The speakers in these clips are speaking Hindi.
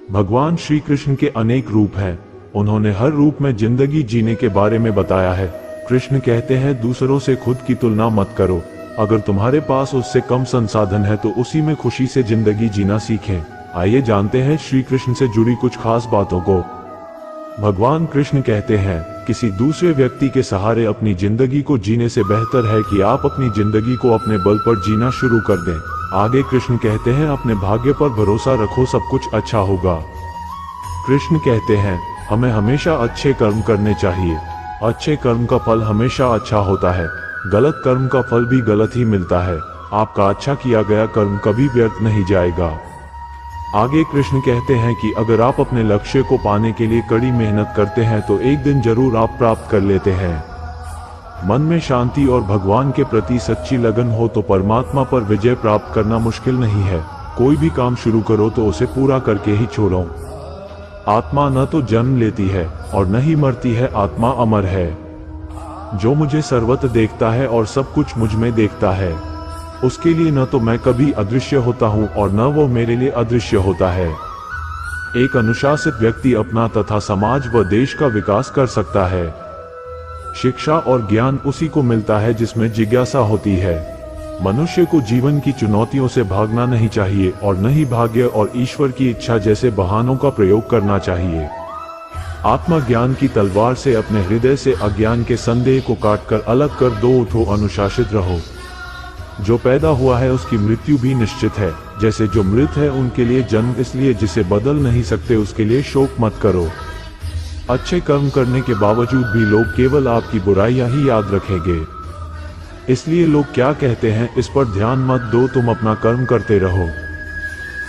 भगवान श्री कृष्ण के अनेक रूप हैं। उन्होंने हर रूप में जिंदगी जीने के बारे में बताया है। कृष्ण कहते हैं, दूसरों से खुद की तुलना मत करो। अगर तुम्हारे पास उससे कम संसाधन है तो उसी में खुशी से जिंदगी जीना सीखें। आइए जानते हैं श्री कृष्ण से जुड़ी कुछ खास बातों को। भगवान कृष्ण कहते हैं, किसी दूसरे व्यक्ति के सहारे अपनी जिंदगी को जीने से बेहतर है कि आप अपनी जिंदगी को अपने बल पर जीना शुरू कर दें। आगे कृष्ण कहते हैं, अपने भाग्य पर भरोसा रखो, सब कुछ अच्छा होगा। कृष्ण कहते हैं, हमें हमेशा अच्छे कर्म करने चाहिए। अच्छे कर्म का फल हमेशा अच्छा होता है, गलत कर्म का फल भी गलत ही मिलता है। आपका अच्छा किया गया कर्म कभी व्यर्थ नहीं जाएगा। आगे कृष्ण कहते हैं कि अगर आप अपने लक्ष्य को पाने के लिए कड़ी मेहनत करते हैं तो एक दिन जरूर आप प्राप्त कर लेते हैं। मन में शांति और भगवान के प्रति सच्ची लगन हो तो परमात्मा पर विजय प्राप्त करना मुश्किल नहीं है। कोई भी काम शुरू करो तो उसे पूरा करके ही छोड़ो। आत्मा न तो जन्म लेती है और न ही मरती है, आत्मा अमर है। जो मुझे सर्वत्र देखता है और सब कुछ मुझ में देखता है, उसके लिए न तो मैं कभी अदृश्य होता हूँ और न वो मेरे लिए अदृश्य होता है। एक अनुशासित व्यक्ति अपना तथा समाज व देश का विकास कर सकता है। शिक्षा और ज्ञान उसी को मिलता है जिसमें जिज्ञासा होती है। मनुष्य को जीवन की चुनौतियों से भागना नहीं चाहिए और न ही भाग्य और ईश्वर की इच्छा जैसे बहानों का प्रयोग करना चाहिए। आत्मज्ञान की तलवार से अपने हृदय से अज्ञान के संदेह को काटकर अलग कर दो। उठो, अनुशासित रहो। जो पैदा हुआ है उसकी मृत्यु भी निश्चित है। जैसे जो मृत है उनके लिए जन्म, इसलिए जिसे बदल नहीं सकते उसके लिए शोक मत करो। अच्छे कर्म करने के बावजूद भी लोग केवल आपकी बुराइयां ही याद रखेंगे। इसलिए लोग क्या कहते हैं इस पर ध्यान मत दो, तुम अपना कर्म करते रहो।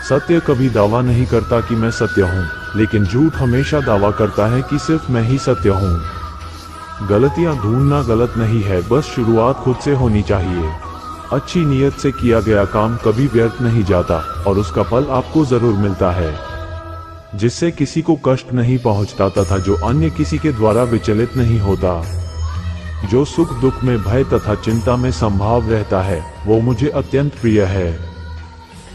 सत्य कभी दावा नहीं करता कि मैं सत्य हूँ, लेकिन झूठ हमेशा दावा करता है कि सिर्फ मैं ही सत्य हूँ। गलतियां ढूंढना गलत नहीं है, बस शुरुआत खुद से होनी चाहिए। अच्छी नीयत से किया गया काम कभी व्यर्थ नहीं जाता और उसका फल आपको जरूर मिलता है। जिससे किसी को कष्ट नहीं पहुंचता तथा जो अन्य किसी के द्वारा विचलित नहीं होता। जो सुख दुख में, भय तथा चिंता में संभाव रहता है, वो मुझे अत्यंत प्रिय है।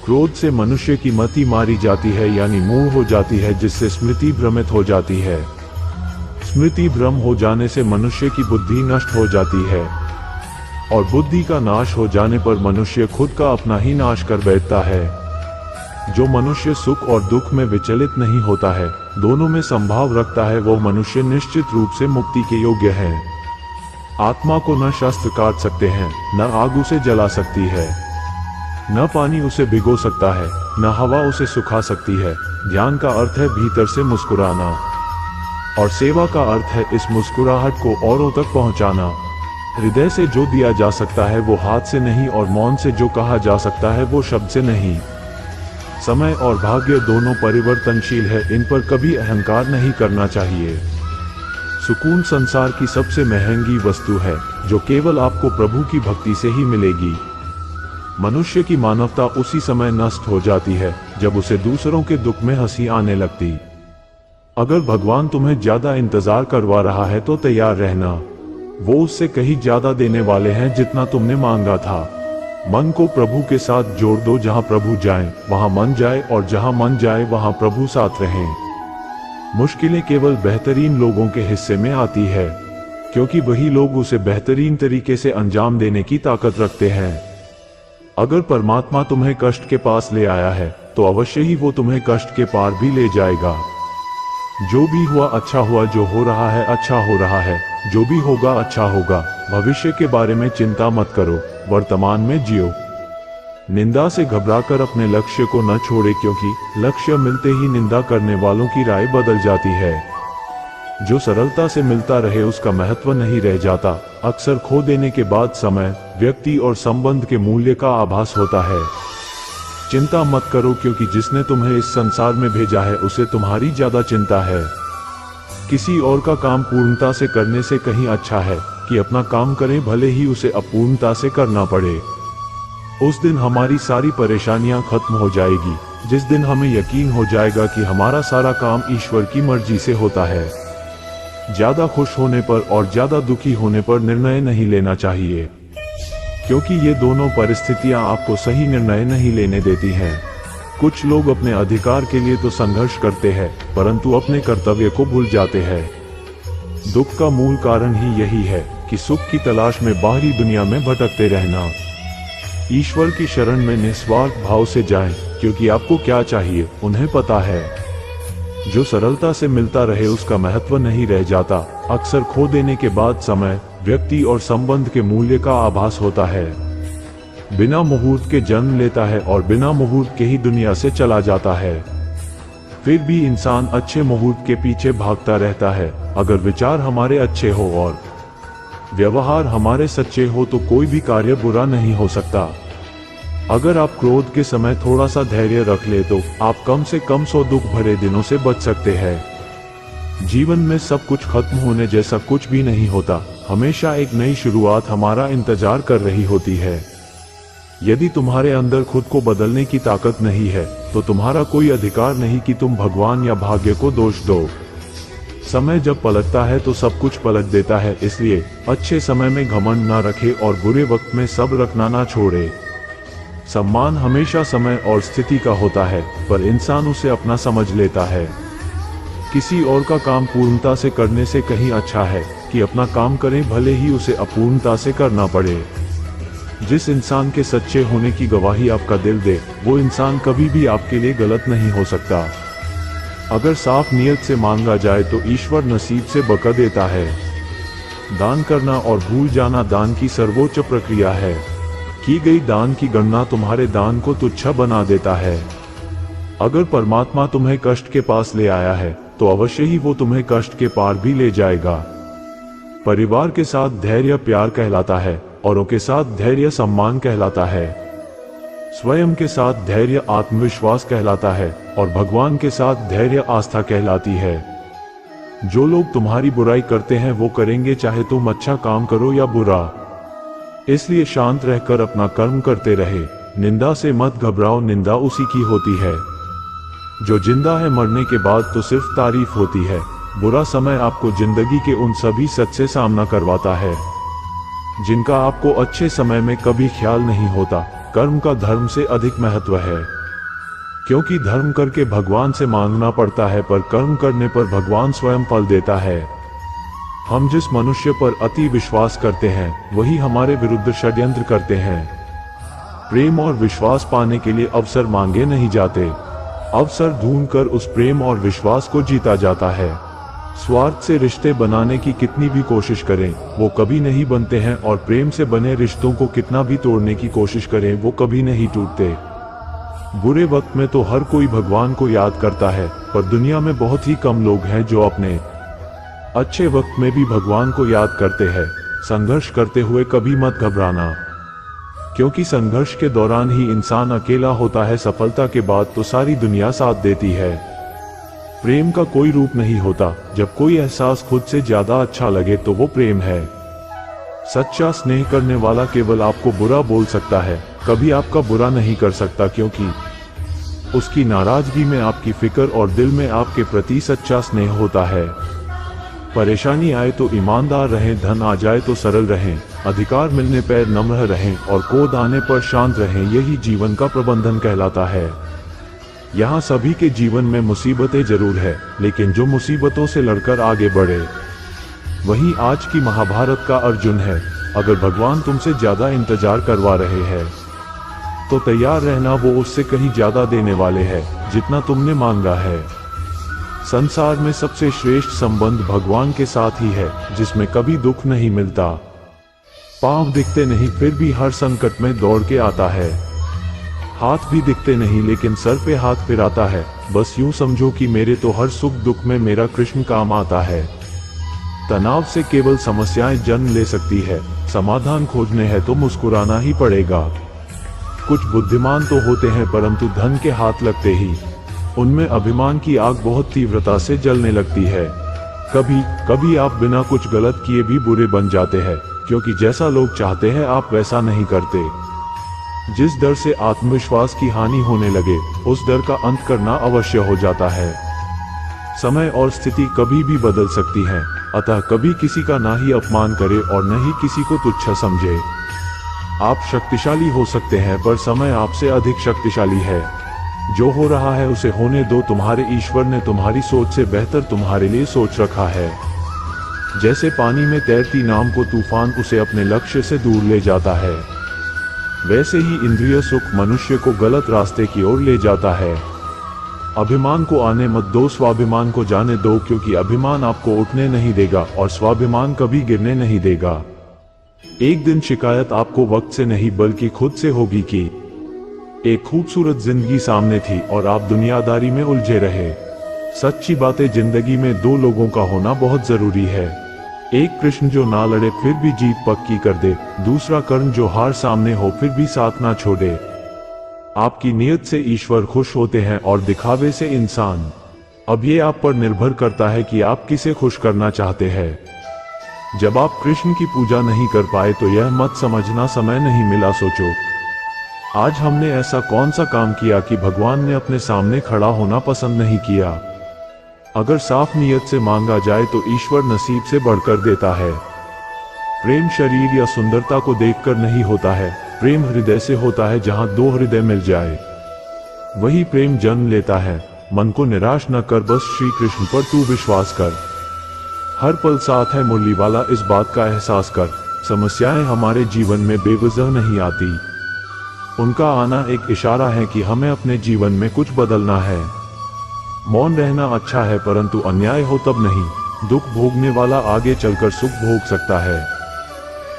क्रोध से मनुष्य की मति मारी जाती है, यानी मूढ़ हो जाती है, जिससे स्मृति भ्रमित हो जाती है। स्मृति भ्रम हो जाने से मनुष्य की बुद्धि नष्ट हो जाती है और बुद्धि का नाश हो जाने पर मनुष्य खुद का अपना ही नाश कर बैठता है। जो मनुष्य सुख और दुख में विचलित नहीं होता है, दोनों में संभाव रखता है, वो मनुष्य निश्चित रूप से मुक्ति के योग्य है। आत्मा को न शस्त्र काट सकते हैं, न आग उसे जला सकती है, न पानी उसे भिगो सकता है, न हवा उसे सुखा सकती है। ध्यान का अर्थ है भीतर से मुस्कुराना और सेवा का अर्थ है इस मुस्कुराहट को औरों तक पहुंचाना। हृदय से जो दिया जा सकता है वो हाथ से नहीं और मौन से जो कहा जा सकता है वो शब्द से नहीं। समय और भाग्य दोनों परिवर्तनशील है, इन पर कभी अहंकार नहीं करना चाहिए। सुकून संसार की सबसे महंगी वस्तु है, जो केवल आपको प्रभु की भक्ति से ही मिलेगी। मनुष्य की मानवता उसी समय नष्ट हो जाती है जब उसे दूसरों के दुख में हंसी आने लगती। अगर भगवान तुम्हें ज्यादा इंतजार करवा रहा है तो तैयार रहना। वो उससे कहीं ज्यादा देने वाले हैं जितना तुमने मांगा था। मन को प्रभु के साथ जोड़ दो, जहां प्रभु जाए वहां मन जाए और जहां मन जाए वहां प्रभु साथ रहें। मुश्किलें केवल बेहतरीन लोगों के हिस्से में आती है, क्योंकि वही लोग उसे बेहतरीन तरीके से अंजाम देने की ताकत रखते हैं। अगर परमात्मा तुम्हें कष्ट के पास ले आया है तो अवश्य ही वो तुम्हें कष्ट के पार भी ले जाएगा। जो भी हुआ अच्छा हुआ, जो हो रहा है अच्छा हो रहा है, जो भी होगा अच्छा होगा। भविष्य के बारे में चिंता मत करो, वर्तमान में जियो। निंदा से घबराकर अपने लक्ष्य को न छोड़े, क्योंकि लक्ष्य मिलते ही निंदा करने वालों की राय बदल जाती है। जो सरलता से मिलता रहे उसका महत्व नहीं रह जाता। अक्सर खो देने के बाद समय, व्यक्ति और संबंध के मूल्य का आभास होता है। चिंता मत करो, क्योंकि जिसने तुम्हें इस संसार में भेजा है उसे तुम्हारी ज्यादा चिंता है। किसी और का काम पूर्णता से करने से कहीं अच्छा है कि अपना काम करें, भले ही उसे अपूर्णता से करना पड़े। उस दिन हमारी सारी परेशानियां खत्म हो जाएगी, जिस दिन हमें यकीन हो जाएगा कि हमारा सारा काम ईश्वर की मर्जी से होता है। ज्यादा खुश होने पर और ज्यादा दुखी होने पर निर्णय नहीं लेना चाहिए, क्योंकि ये दोनों परिस्थितियां आपको सही निर्णय नहीं लेने देती हैं। कुछ लोग अपने अधिकार के लिए तो संघर्ष करते हैं, परंतु अपने कर्तव्य को भूल जाते हैं। दुख का मूल कारण ही यही है कि सुख की तलाश में बाहरी दुनिया में भटकते रहना। ईश्वर की शरण में निस्वार्थ भाव से जाएं, क्योंकि आपको क्या चाहिए उन्हें पता है। जो सरलता से मिलता रहे उसका महत्व नहीं रह जाता। अक्सर खो देने के बाद समय, व्यक्ति और संबंध के मूल्य का आभास होता है। बिना मुहूर्त के जन्म लेता है और बिना मुहूर्त के ही दुनिया से चला जाता है। फिर भी इंसान अच्छे मुहूर्त के पीछे भागता रहता है। अगर विचार हमारे अच्छे हो और व्यवहार हमारे सच्चे हो तो कोई भी कार्य बुरा नहीं हो सकता। अगर आप क्रोध के समय थोड़ा सा धैर्य रख ले तो आप कम से कम 100 दुख भरे दिनों से बच सकते हैं। जीवन में सब कुछ खत्म होने जैसा कुछ भी नहीं होता। हमेशा एक नई शुरुआत हमारा इंतजार कर रही होती है। यदि तुम्हारे अंदर खुद को बदलने की ताकत नहीं है तो तुम्हारा कोई अधिकार नहीं कि तुम भगवान या भाग्य को दोष दो। समय जब पलटता है तो सब कुछ पलट देता है, इसलिए अच्छे समय में घमंड न रखे और बुरे वक्त में सब रखना ना छोड़े। सम्मान हमेशा समय और स्थिति का होता है, पर इंसान उसे अपना समझ लेता है। किसी और का काम पूर्णता से करने से कहीं अच्छा है कि अपना काम करें, भले ही उसे अपूर्णता से करना पड़े। जिस इंसान के सच्चे होने की गवाही आपका दिल दे, वो इंसान कभी भी आपके लिए गलत नहीं हो सकता। अगर साफ नियत से मांगा जाए तो ईश्वर नसीब से बका देता है। दान करना और भूल जाना दान की सर्वोच्च प्रक्रिया है। की गई दान की गणना तुम्हारे दान को तुच्छ बना देता है। अगर परमात्मा तुम्हें कष्ट के पास ले आया है तो अवश्य ही वो तुम्हें कष्ट के पार भी ले जाएगा। परिवार के साथ धैर्य प्यार कहलाता है, औरों के साथ धैर्य सम्मान कहलाता है। स्वयं के साथ धैर्य आत्मविश्वास कहलाता है और भगवान के साथ धैर्य आस्था कहलाती है। जो लोग तुम्हारी बुराई करते हैं वो करेंगे, चाहे तुम अच्छा काम करो या बुरा। इसलिए शांत रहकर अपना कर्म करते रहे। निंदा से मत घबराओ, निंदा उसी की होती है जो जिंदा है। मरने के बाद तो सिर्फ तारीफ होती है। बुरा समय आपको जिंदगी के उन सभी सच से सामना करवाता है जिनका आपको अच्छे समय में कभी ख्याल नहीं होता। कर्म का धर्म से अधिक महत्व है, क्योंकि धर्म करके भगवान से मांगना पड़ता है, पर कर्म करने पर भगवान स्वयं फल देता है। हम जिस मनुष्य पर अति विश्वास करते हैं वही हमारे विरुद्ध षड्यंत्र करते हैं। प्रेम और विश्वास पाने के लिए अवसर मांगे नहीं जाते, अवसर ढूंढकर उस प्रेम और विश्वास को जीता जाता है। स्वार्थ से रिश्ते बनाने की कितनी भी कोशिश करें वो कभी नहीं बनते हैं, और प्रेम से बने रिश्तों को कितना भी तोड़ने की कोशिश करें वो कभी नहीं टूटते। बुरे वक्त में तो हर कोई भगवान को याद करता है, पर दुनिया में बहुत ही कम लोग हैं जो अपने अच्छे वक्त में भी भगवान को याद करते हैं। संघर्ष करते हुए कभी मत घबराना, क्योंकि संघर्ष के दौरान ही इंसान अकेला होता है। सफलता के बाद तो सारी दुनिया साथ देती है। प्रेम का कोई रूप नहीं होता। जब कोई एहसास खुद से ज्यादा अच्छा लगे तो वो प्रेम है। सच्चा स्नेह करने वाला केवल आपको बुरा बोल सकता है, कभी आपका बुरा नहीं कर सकता, क्योंकि उसकी नाराजगी में आपकी फिक्र और दिल में आपके प्रति सच्चा स्नेह होता है। परेशानी आए तो ईमानदार रहें, धन आ जाए तो सरल रहें, अधिकार मिलने पर नम्र रहें और क्रोध आने पर शांत रहें। यही जीवन का प्रबंधन कहलाता है। यहाँ सभी के जीवन में मुसीबतें जरूर है, लेकिन जो मुसीबतों से लड़कर आगे बढ़े वही आज की महाभारत का अर्जुन है। अगर भगवान तुमसे ज्यादा इंतजार करवा रहे हैं तो तैयार रहना, वो उससे कहीं ज्यादा देने वाले हैं जितना तुमने मांगा है। संसार में सबसे श्रेष्ठ संबंध भगवान के साथ ही है, जिसमें कभी दुख नहीं मिलता। पांव दिखते नहीं फिर भी हर संकट में दौड़ के आता है। हाथ भी दिखते नहीं लेकिन सर पे हाथ फिराता है। बस यूं समझो कि मेरे तो हर सुख दुख में मेरा कृष्ण काम आता है। तनाव से केवल समस्याएं जन्म ले सकती है, समाधान खोजने हैं तो मुस्कुराना ही पड़ेगा। कुछ बुद्धिमान तो होते हैं परंतु धन के हाथ लगते ही उनमें अभिमान की आग बहुत तीव्रता से जलने लगती है। कभी कभी आप बिना कुछ गलत किए भी बुरे बन जाते हैं, क्योंकि जैसा लोग चाहते हैं आप वैसा नहीं करते। जिस डर से आत्मविश्वास की हानि होने लगे उस डर का अंत करना अवश्य हो जाता है। समय और स्थिति कभी भी बदल सकती है, अतः कभी किसी का ना ही अपमान करे और न ही किसी को तुच्छ समझे। आप शक्तिशाली हो सकते हैं पर समय आपसे अधिक शक्तिशाली है। जो हो रहा है उसे होने दो, तुम्हारे ईश्वर ने तुम्हारी सोच से बेहतर तुम्हारे लिए सोच रखा है। जैसे पानी में तैरती नाव को तूफान उसे अपने लक्ष्य से दूर ले जाता है, वैसे ही इंद्रिय सुख मनुष्य को गलत रास्ते की ओर ले जाता है। अभिमान को आने मत दो, स्वाभिमान को जाने दो, क्योंकि अभिमान आपको उठने नहीं देगा और स्वाभिमान कभी गिरने नहीं देगा। एक दिन शिकायत आपको वक्त से नहीं बल्कि खुद से होगी कि एक खूबसूरत जिंदगी सामने थी और आप दुनियादारी में उलझे रहे। सच्ची बातें जिंदगी में दो लोगों का होना बहुत जरूरी है। एक कृष्ण जो ना लड़े फिर भी जीत पक्की कर दे, दूसरा कर्ण जो हार सामने हो फिर भी साथ ना छोड़े। आपकी नियत से ईश्वर खुश होते हैं और दिखावे से इंसान। अब ये आप पर निर्भर करता है कि आप किसे खुश करना चाहते हैं। जब आप कृष्ण की पूजा नहीं कर पाए तो यह मत समझना समय नहीं मिला, सोचो आज हमने ऐसा कौन सा काम किया कि भगवान ने अपने सामने खड़ा होना पसंद नहीं किया। अगर साफ नियत से मांगा जाए तो ईश्वर नसीब से बढ़कर देता है। प्रेम शरीर या सुंदरता को देखकर नहीं होता है, प्रेम हृदय से होता है। जहां दो हृदय मिल जाए वही प्रेम जन्म लेता है। मन को निराश न कर, बस श्री कृष्ण पर तू विश्वास कर। हर पल साथ है मुरली वाला, इस बात का एहसास कर। समस्याएं हमारे जीवन में बेवजह नहीं आती, उनका आना एक इशारा है कि हमें अपने जीवन में कुछ बदलना है। मौन रहना अच्छा है, परंतु अन्याय हो तब नहीं। दुख भोगने वाला आगे चलकर सुख भोग सकता है,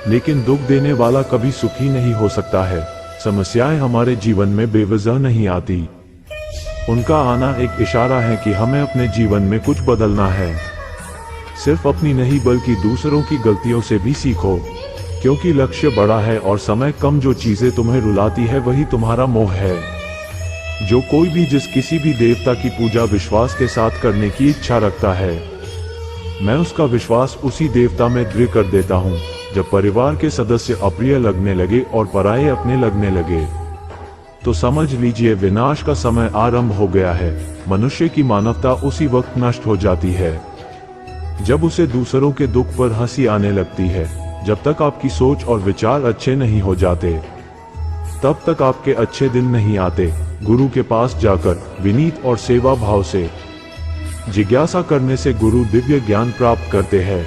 लेकिन दुख देने वाला कभी सुखी नहीं हो सकता है। समस्याएं हमारे जीवन में बेवजह नहीं आती, उनका आना एक इशारा है कि हमें अपने जीवन में कुछ बदलना है। सिर्फ अपनी नहीं बल्कि दूसरों की गलतियों से भी सीखो, क्योंकि लक्ष्य बड़ा है और समय कम। जो चीजें तुम्हें रुलाती है वही तुम्हारा मोह है। जो कोई भी जिस किसी भी देवता की पूजा विश्वास के साथ करने की इच्छा रखता है, मैं उसका विश्वास उसी देवता में दृढ़ कर देता हूँ। जब परिवार के सदस्य अप्रिय लगने लगे और पराये अपने लगने लगे तो समझ लीजिए विनाश का समय आरंभ हो गया है। मनुष्य की मानवता उसी वक्त नष्ट हो जाती है जब उसे दूसरों के दुख पर हंसी आने लगती है। जब तक आपकी सोच और विचार अच्छे नहीं हो जाते तब तक आपके अच्छे दिन नहीं आते। गुरु के पास जाकर विनीत और सेवा भाव से जिज्ञासा करने से गुरु दिव्य ज्ञान प्राप्त करते हैं,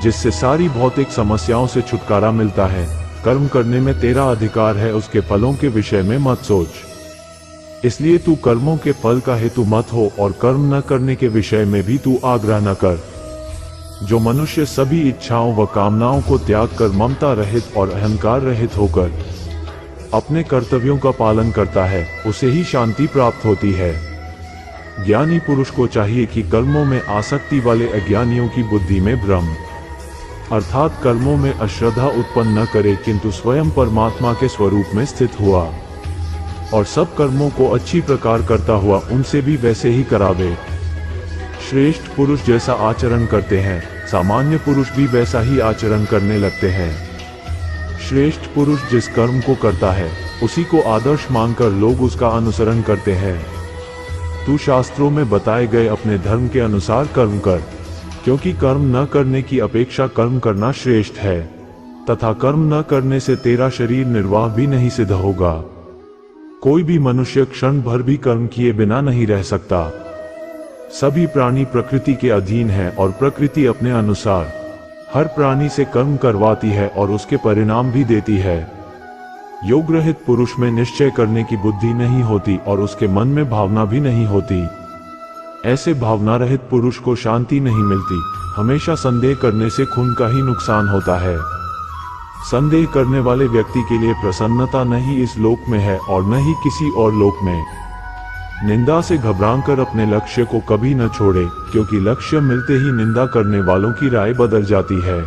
जिससे सारी भौतिक समस्याओं से छुटकारा मिलता है। कर्म करने में तेरा अधिकार है, उसके फलों के विषय में मत सोच। इसलिए तू कर्मों के फल का हेतु मत हो और कर्म न करने के विषय में भी तू आग्रह न कर। जो मनुष्य सभी इच्छाओं व कामनाओं को त्याग कर ममता रहित और अहंकार रहित होकर अपने कर्तव्यों का पालन करता है, उसे ही शांति प्राप्त होती है। ज्ञानी पुरुष को चाहिए कि कर्मों में आसक्ति वाले अज्ञानियों की बुद्धि में भ्रम अर्थात कर्मों में अश्रद्धा उत्पन्न न करे, किंतु स्वयं परमात्मा के स्वरूप में स्थित हुआ और सब कर्मों को अच्छी प्रकार करता हुआ उनसे भी वैसे ही करावे। श्रेष्ठ पुरुष जैसा आचरण करते हैं, सामान्य पुरुष भी वैसा ही आचरण करने लगते हैं। श्रेष्ठ पुरुष जिस कर्म को करता है उसी को आदर्श मानकर लोग उसका अनुसरण करते हैं। तू शास्त्रों में बताए गए अपने धर्म के अनुसार कर्म कर, क्योंकि कर्म न करने की अपेक्षा कर्म करना श्रेष्ठ है, तथा कर्म न करने से तेरा शरीर निर्वाह भी नहीं सिद्ध होगा। कोई भी मनुष्य क्षण भर भी कर्म किए बिना नहीं रह सकता। सभी प्राणी प्रकृति के अधीन हैं और प्रकृति अपने अनुसार हर प्राणी से कर्म करवाती है और उसके परिणाम भी देती है। योग रहित पुरुष में निश्चय करने की बुद्धि नहीं होती और उसके मन में भावना भी नहीं होती। ऐसे भावना रहित पुरुष को शांति नहीं मिलती। हमेशा संदेह करने से खून का ही नुकसान होता है। संदेह करने वाले व्यक्ति के लिए प्रसन्नता नहीं इस लोक में है और न ही किसी और लोक में। निंदा से घबराकर अपने लक्ष्य को कभी न छोड़े, क्योंकि लक्ष्य मिलते ही निंदा करने वालों की राय बदल जाती है।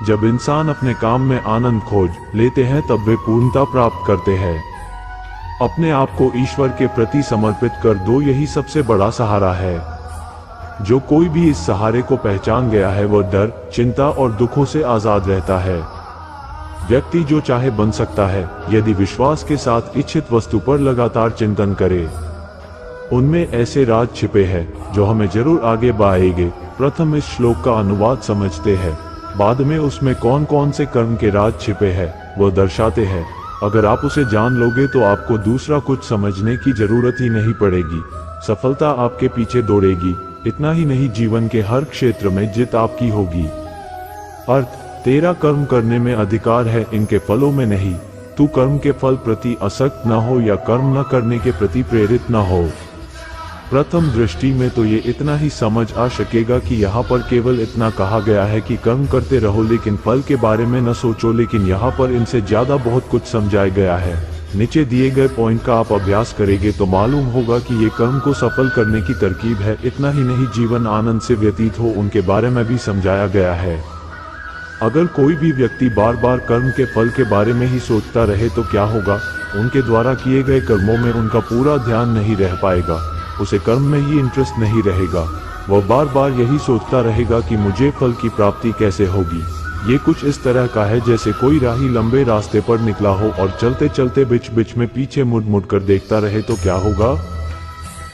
जब इंसान अपने काम में आनंद खोज लेते हैं तब वे पूर्णता प्राप्त करते हैं। अपने आप को ईश्वर के प्रति समर्पित कर दो, यही सबसे बड़ा सहारा है। जो कोई भी इस सहारे को पहचान गया है वह डर, चिंता और दुखों से आजाद रहता है। व्यक्ति जो चाहे बन सकता है यदि विश्वास के साथ इच्छित वस्तु पर लगातार चिंतन करे। उनमें ऐसे राज छिपे हैं जो हमें जरूर आगे बढ़ाएंगे। प्रथम इस श्लोक का अनुवाद समझते हैं, बाद में उसमें कौन कौन से कर्म के राज छिपे हैं वो दर्शाते हैं। अगर आप उसे जान लोगे तो आपको दूसरा कुछ समझने की जरूरत ही नहीं पड़ेगी। सफलता आपके पीछे दौड़ेगी। इतना ही नहीं, जीवन के हर क्षेत्र में जीत आपकी होगी। अर्थ, तेरा कर्म करने में अधिकार है, इनके फलों में नहीं। तू कर्म के फल प्रति आसक्त न हो या कर्म न करने के प्रति प्रेरित न हो। प्रथम दृष्टि में तो ये इतना ही समझ आ सकेगा कि यहाँ पर केवल इतना कहा गया है कि कर्म करते रहो लेकिन फल के बारे में न सोचो, लेकिन यहाँ पर इनसे ज्यादा बहुत कुछ समझाया गया है। नीचे दिए गए पॉइंट का आप अभ्यास करेंगे तो मालूम होगा कि ये कर्म को सफल करने की तरकीब है। इतना ही नहीं, जीवन आनंद से व्यतीत हो उनके बारे में भी समझाया गया है। अगर कोई भी व्यक्ति बार बार कर्म के फल के बारे में ही सोचता रहे तो क्या होगा? उनके द्वारा किए गए कर्मों में उनका पूरा ध्यान नहीं रह पाएगा। उसे कर्म में ही इंटरेस्ट नहीं रहेगा। वह बार बार यही सोचता रहेगा कि मुझे फल की प्राप्ति कैसे होगी। ये कुछ इस तरह का है जैसे कोई राही लंबे रास्ते पर निकला हो और चलते चलते बीच बीच में पीछे मुड़ मुड़ कर देखता रहे तो क्या होगा?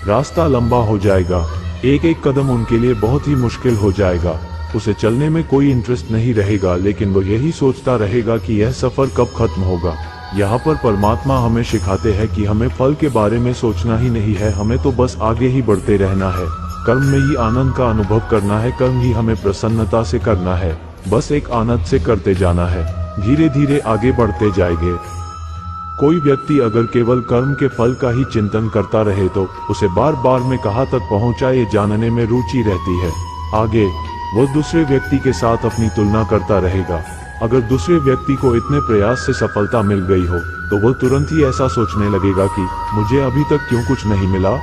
रास्ता लंबा हो जाएगा। एक एक कदम उनके लिए बहुत ही मुश्किल हो जाएगा। उसे चलने में कोई इंटरेस्ट नहीं रहेगा, लेकिन वो यही सोचता रहेगा कि यह सफर कब खत्म होगा। यहाँ पर परमात्मा हमें सिखाते हैं कि हमें फल के बारे में सोचना ही नहीं है, हमें तो बस आगे ही बढ़ते रहना है। कर्म में ही आनंद का अनुभव करना है, कर्म ही हमें प्रसन्नता से करना है, बस एक आनंद से करते जाना है। धीरे धीरे आगे बढ़ते जाएंगे। कोई व्यक्ति अगर केवल कर्म के फल का ही चिंतन करता रहे तो उसे बार बार में कहाँ तक पहुँचा ये जानने में रुचि रहती है। आगे वो दूसरे व्यक्ति के साथ अपनी तुलना करता रहेगा। अगर दूसरे व्यक्ति को इतने प्रयास से सफलता मिल गई हो तो वो तुरंत ही ऐसा सोचने लगेगा कि मुझे अभी तक क्यों कुछ नहीं मिला।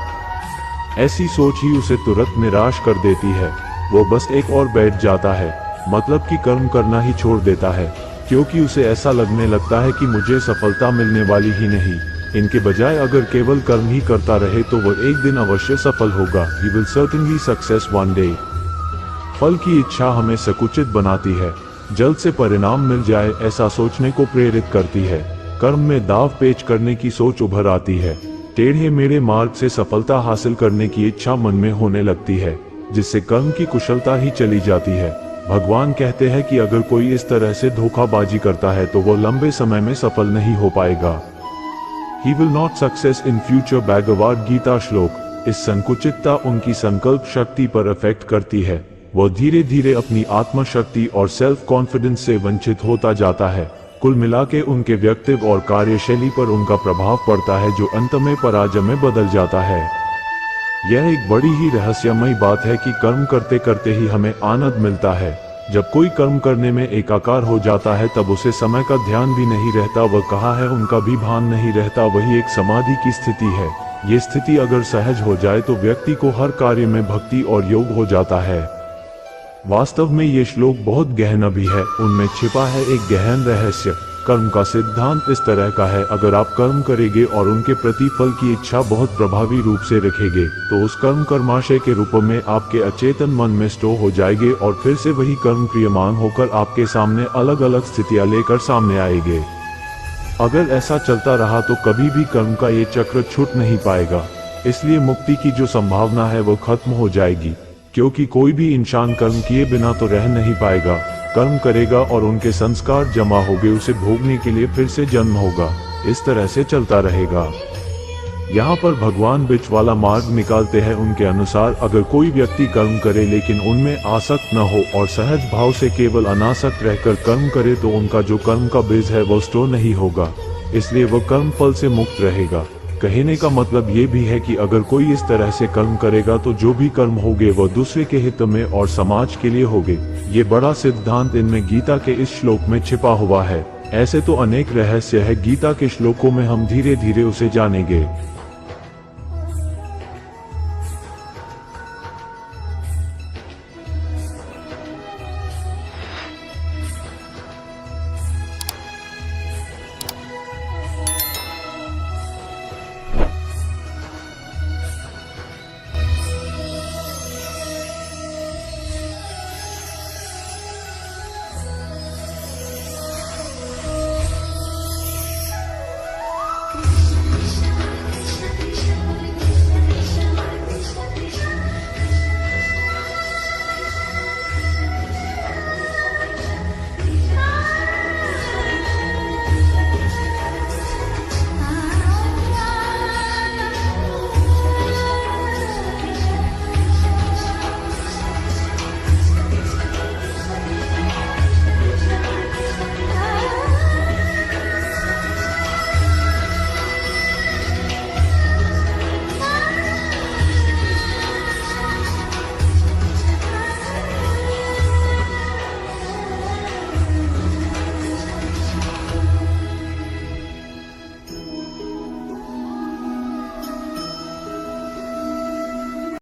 ऐसी सोच ही उसे तुरंत निराश कर देती है। वो बस एक और बैठ जाता है, मतलब कि कर्म करना ही छोड़ देता है, क्योंकि उसे ऐसा लगने लगता है कि मुझे सफलता मिलने वाली ही नहीं। इनके बजाय अगर केवल कर्म ही करता रहे तो वो एक दिन अवश्य सफल होगा। He will certainly success one day। फल की इच्छा हमें संकुचित बनाती है, जल्द से परिणाम मिल जाए ऐसा सोचने को प्रेरित करती है। कर्म में दाव पेच करने की सोच उभर आती है। टेढ़े मेढ़े मार्ग से सफलता हासिल करने की इच्छा मन में होने लगती है, जिससे कर्म की कुशलता ही चली जाती है। भगवान कहते हैं कि अगर कोई इस तरह से धोखाबाजी करता है तो वो लंबे समय में सफल नहीं हो पाएगा। He will not success in future। Bhagavad Gita श्लोक। इस संकुचितता उनकी संकल्प शक्ति पर अफेक्ट करती है। वो धीरे धीरे अपनी आत्मशक्ति और सेल्फ कॉन्फिडेंस से वंचित होता जाता है। कुल मिला के उनके व्यक्तित्व और कार्यशैली पर उनका प्रभाव पड़ता है, जो अंत में पराजय में बदल जाता है। यह एक बड़ी ही रहस्यमयी बात है कि कर्म करते करते ही हमें आनंद मिलता है। जब कोई कर्म करने में एकाकार हो जाता है तब उसे समय का ध्यान भी नहीं रहता, वह कहाँ है उनका भी भान नहीं रहता। वही एक समाधि की स्थिति है। ये स्थिति अगर सहज हो जाए तो व्यक्ति को हर कार्य में भक्ति और योग हो जाता है। वास्तव में ये श्लोक बहुत गहन भी है, उनमें छिपा है एक गहन रहस्य। कर्म का सिद्धांत इस तरह का है, अगर आप कर्म करेंगे और उनके प्रति फल की इच्छा बहुत प्रभावी रूप से रखेंगे तो उस कर्म कर्माशय के रूप में आपके अचेतन मन में स्टोर हो जाएंगे और फिर से वही कर्म क्रियमान होकर आपके सामने अलग अलग स्थितियां लेकर सामने आएंगे। अगर ऐसा चलता रहा तो कभी भी कर्म का ये चक्र छूट नहीं पाएगा। इसलिए मुक्ति की जो संभावना है वो खत्म हो जाएगी, क्योंकि कोई भी इंसान कर्म किए बिना तो रह नहीं पाएगा। कर्म करेगा और उनके संस्कार जमा होंगे, उसे भोगने के लिए फिर से जन्म होगा। इस तरह से चलता रहेगा। यहाँ पर भगवान बीच वाला मार्ग निकालते हैं। उनके अनुसार अगर कोई व्यक्ति कर्म करे लेकिन उनमें आसक्त न हो और सहज भाव से केवल अनासक्त रहकर कर्म करे तो उनका जो कर्म का बीज है वो स्टोर नहीं होगा, इसलिए वह कर्म फल से मुक्त रहेगा। कहने का मतलब ये भी है कि अगर कोई इस तरह से कर्म करेगा तो जो भी कर्म होंगे वो दूसरे के हित में और समाज के लिए होंगे। ये बड़ा सिद्धांत इनमें गीता के इस श्लोक में छिपा हुआ है। ऐसे तो अनेक रहस्य है गीता के श्लोकों में, हम धीरे धीरे उसे जानेंगे।